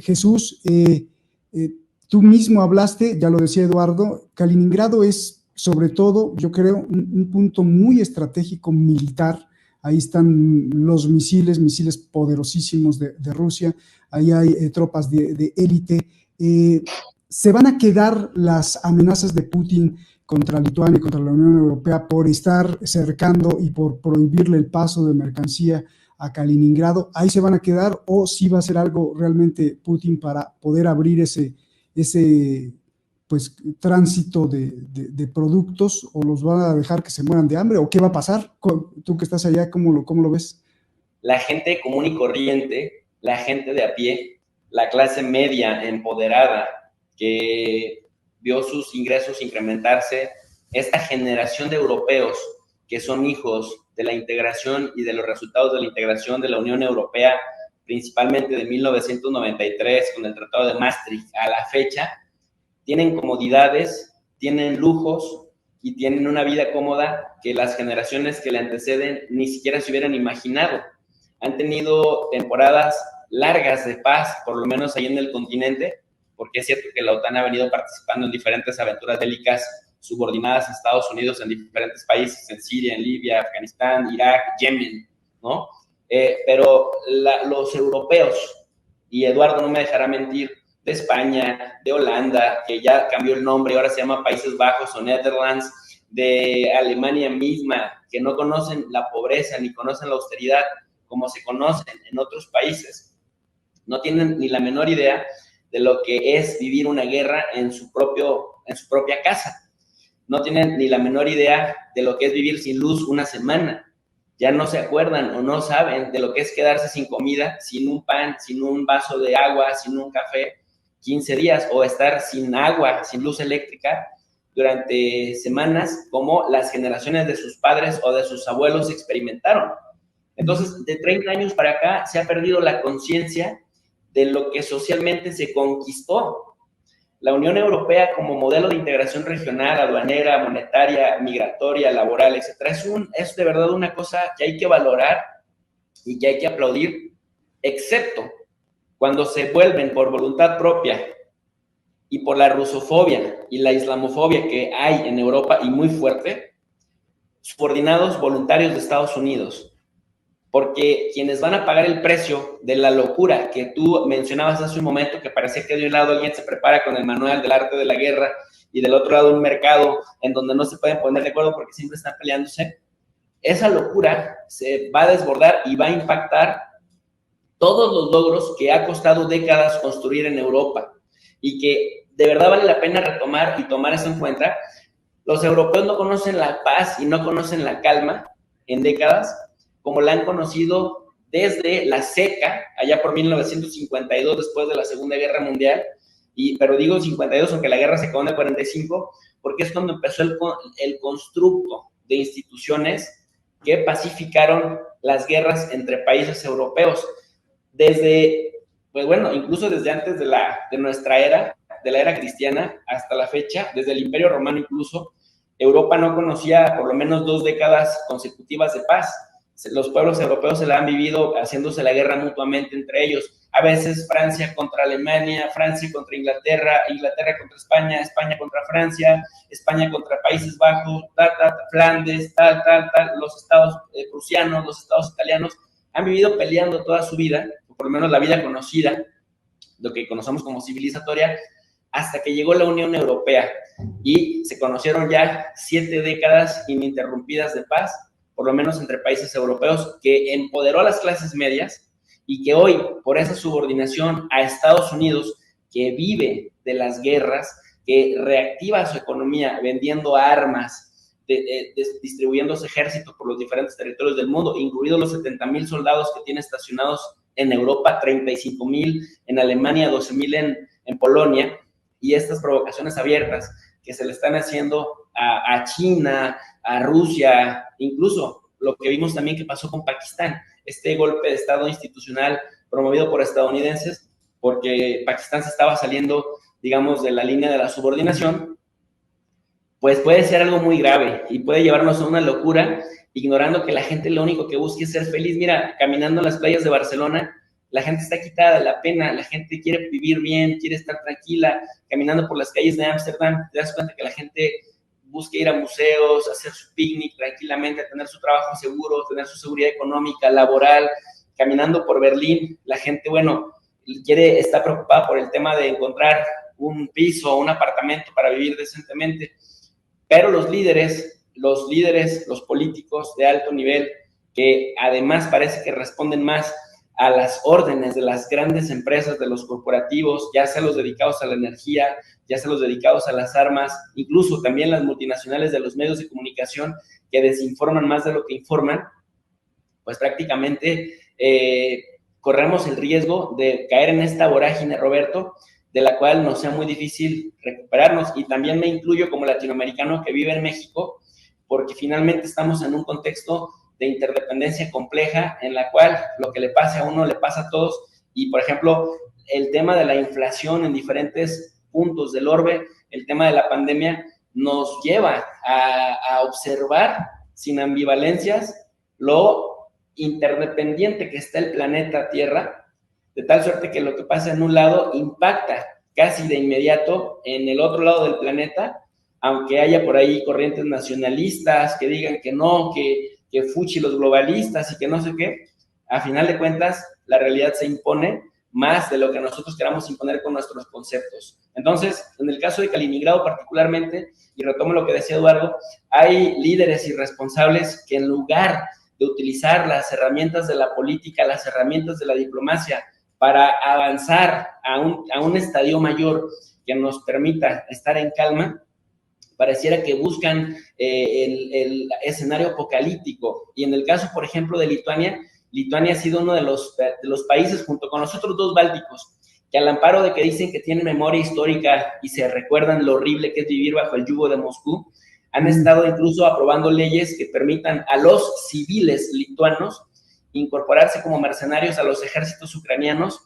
Jesús, tú mismo hablaste, ya lo decía Eduardo, Kaliningrado es sobre todo, yo creo, un punto muy estratégico militar. Ahí están los misiles poderosísimos de Rusia, ahí hay tropas de élite. ¿Se van a quedar las amenazas de Putin contra Lituania y contra la Unión Europea por estar cercando y por prohibirle el paso de mercancía a Kaliningrado? ¿Ahí se van a quedar o sí va a ser algo realmente Putin para poder abrir ese pues tránsito de productos, o los van a dejar que se mueran de hambre, o qué va a pasar? Tú que estás allá, ¿cómo lo ves? La gente común y corriente, la gente de a pie, la clase media empoderada que vio sus ingresos incrementarse, esta generación de europeos que son hijos de la integración y de los resultados de la integración de la Unión Europea, principalmente de 1993 con el Tratado de Maastricht a la fecha, tienen comodidades, tienen lujos y tienen una vida cómoda que las generaciones que le anteceden ni siquiera se hubieran imaginado. Han tenido temporadas largas de paz, por lo menos ahí en el continente, porque es cierto que la OTAN ha venido participando en diferentes aventuras bélicas subordinadas a Estados Unidos en diferentes países, en Siria, en Libia, Afganistán, Irak, Yemen, ¿no? Pero los europeos, y Eduardo no me dejará mentir, de España, de Holanda, que ya cambió el nombre, ahora se llama Países Bajos o Netherlands, de Alemania misma, que no conocen la pobreza ni conocen la austeridad como se conocen en otros países, no tienen ni la menor idea de lo que es vivir una guerra en su propia casa. No tienen ni la menor idea de lo que es vivir sin luz una semana. Ya no se acuerdan o no saben de lo que es quedarse sin comida, sin un pan, sin un vaso de agua, sin un café, 15 días, o estar sin agua, sin luz eléctrica durante semanas, como las generaciones de sus padres o de sus abuelos experimentaron. Entonces, de 30 años para acá se ha perdido la conciencia de lo que socialmente se conquistó. La Unión Europea como modelo de integración regional, aduanera, monetaria, migratoria, laboral, etcétera, es de verdad una cosa que hay que valorar y que hay que aplaudir, excepto cuando se vuelven por voluntad propia y por la rusofobia y la islamofobia que hay en Europa, y muy fuerte, subordinados voluntarios de Estados Unidos. Porque quienes van a pagar el precio de la locura que tú mencionabas hace un momento, que parecía que de un lado alguien se prepara con el manual del arte de la guerra y del otro lado un mercado en donde no se pueden poner de acuerdo porque siempre están peleándose, esa locura se va a desbordar y va a impactar todos los logros que ha costado décadas construir en Europa y que de verdad vale la pena retomar y tomar eso en cuenta. Los europeos no conocen la paz y no conocen la calma en décadas como la han conocido desde la seca, allá por 1952, después de la Segunda Guerra Mundial, pero digo 52, aunque la guerra se acabó en el 45, porque es cuando empezó el constructo de instituciones que pacificaron las guerras entre países europeos. Desde, pues bueno, incluso desde antes de nuestra era, de la era cristiana hasta la fecha, desde el Imperio Romano incluso, Europa no conocía por lo menos 2 décadas consecutivas de paz. Los pueblos europeos se la han vivido haciéndose la guerra mutuamente entre ellos. A veces Francia contra Alemania, Francia contra Inglaterra, Inglaterra contra España, España contra Francia, España contra Países Bajos, Flandes, los estados prusianos, los estados italianos, han vivido peleando toda su vida, o por lo menos la vida conocida, lo que conocemos como civilizatoria, hasta que llegó la Unión Europea y se conocieron ya 7 décadas ininterrumpidas de paz, por lo menos entre países europeos, que empoderó a las clases medias y que hoy, por esa subordinación a Estados Unidos, que vive de las guerras, que reactiva su economía vendiendo armas, distribuyendo su ejército por los diferentes territorios del mundo, incluidos los 70,000 soldados que tiene estacionados en Europa, 35,000 en Alemania, 12,000 en Polonia, y estas provocaciones abiertas que se le están haciendo a China, a Rusia, incluso lo que vimos también que pasó con Pakistán, este golpe de Estado institucional promovido por estadounidenses, porque Pakistán se estaba saliendo, digamos, de la línea de la subordinación, pues puede ser algo muy grave y puede llevarnos a una locura, ignorando que la gente lo único que busque es ser feliz. Mira, caminando en las playas de Barcelona, la gente está quitada de la pena, la gente quiere vivir bien, quiere estar tranquila, caminando por las calles de Ámsterdam, te das cuenta que la gente busca ir a museos, hacer su picnic tranquilamente, tener su trabajo seguro, tener su seguridad económica, laboral. Caminando por Berlín, la gente, bueno, está preocupada por el tema de encontrar un piso o un apartamento para vivir decentemente, pero los líderes, los políticos de alto nivel, que además parece que responden más a las órdenes de las grandes empresas, de los corporativos, ya sea los dedicados a la energía, ya sea los dedicados a las armas, incluso también las multinacionales de los medios de comunicación que desinforman más de lo que informan, pues prácticamente corremos el riesgo de caer en esta vorágine, Roberto, de la cual nos sea muy difícil recuperarnos, y también me incluyo como latinoamericano que vive en México, porque finalmente estamos en un contexto de interdependencia compleja en la cual lo que le pase a uno le pasa a todos, y por ejemplo, el tema de la inflación en diferentes puntos del orbe, el tema de la pandemia, nos lleva a observar sin ambivalencias lo interdependiente que está el planeta Tierra, de tal suerte que lo que pasa en un lado impacta casi de inmediato en el otro lado del planeta, aunque haya por ahí corrientes nacionalistas que digan que no, que fuchi los globalistas y que no sé qué. A final de cuentas, la realidad se impone más de lo que nosotros queramos imponer con nuestros conceptos. Entonces, en el caso de Kaliningrado particularmente, y retomo lo que decía Eduardo, hay líderes irresponsables que en lugar de utilizar las herramientas de la política, las herramientas de la diplomacia para avanzar a un estadio mayor que nos permita estar en calma, pareciera que buscan el escenario apocalíptico. Y en el caso, por ejemplo, de Lituania, Lituania ha sido uno de los países, junto con los otros dos bálticos, que al amparo de que dicen que tienen memoria histórica y se recuerdan lo horrible que es vivir bajo el yugo de Moscú, han estado incluso aprobando leyes que permitan a los civiles lituanos incorporarse como mercenarios a los ejércitos ucranianos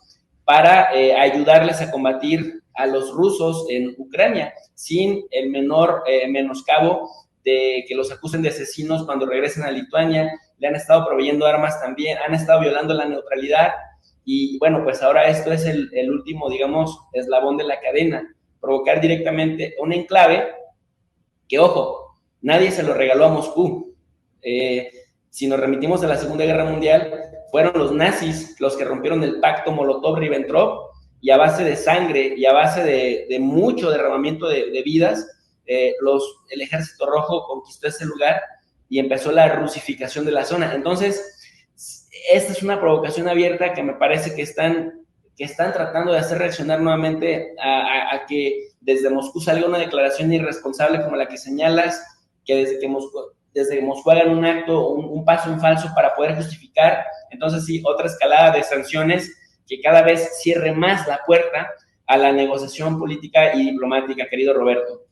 para ayudarles a combatir a los rusos en Ucrania, sin el menor menoscabo de que los acusen de asesinos cuando regresen a Lituania. Le han estado proveyendo armas también, han estado violando la neutralidad, y bueno, pues ahora esto es el último, digamos, eslabón de la cadena, provocar directamente un enclave que, ojo, nadie se lo regaló a Moscú. Si nos remitimos a la Segunda Guerra Mundial, fueron los nazis los que rompieron el pacto Molotov-Ribbentrop, y a base de sangre y a base de mucho derramamiento de vidas, el Ejército Rojo conquistó ese lugar y empezó la rusificación de la zona. Entonces, esta es una provocación abierta que me parece que están tratando de hacer reaccionar nuevamente a que desde Moscú salga una declaración irresponsable como la que señalas, que desde Moscú hagan un acto, un paso en falso para poder justificar, entonces sí, otra escalada de sanciones que cada vez cierre más la puerta a la negociación política y diplomática, querido Roberto.